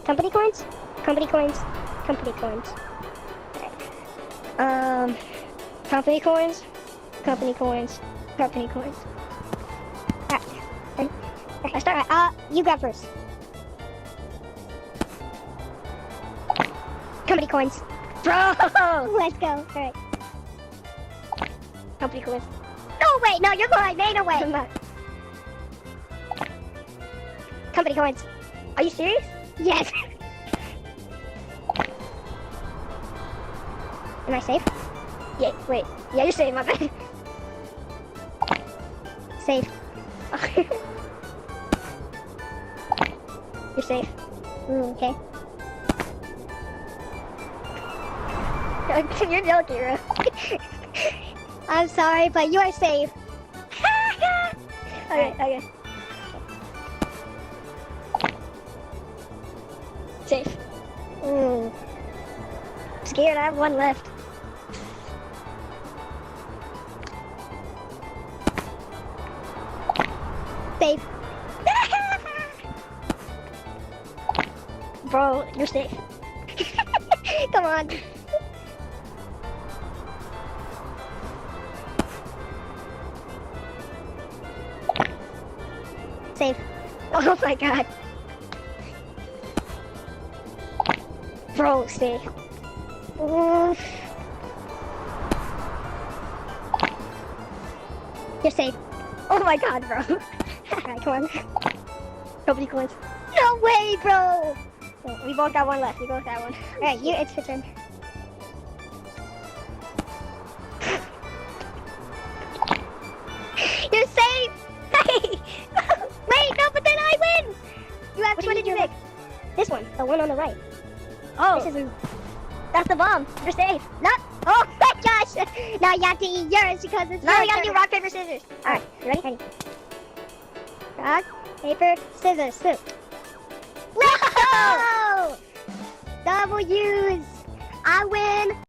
Company coins? Company coins? Company coins. Company coins? Company coins? Company coins. Alright. I start. You grab first. Company coins. Bro! Let's go. Alright. Company coins. No, wait, no, you're going. No way. I'm not. Company coins. Are you serious? Yes. Am I safe? Yeah, wait. Yeah, you're safe, my bad. Safe. You're safe. Okay. You're joking, bro. I'm sorry, but you are safe. Okay. Safe. I'm scared, I have one left. Safe. Bro, you're safe. Come on. Safe. Oh my god. Bro, safe. You're safe. Oh my god, bro. Alright, come on. Nobody coins. No way, bro! We both got one left. We both got one. Alright, it's your turn. You're safe! Wait, no, but then I win! Which one did you pick? This one, the one on the right. Oh, that's the bomb. You're safe. Not. Oh my gosh! Now you have to eat yours because it's. Now we gotta do rock, paper, scissors. All right, you ready? Ready. Rock, paper, scissors. Let's go! W's. I win.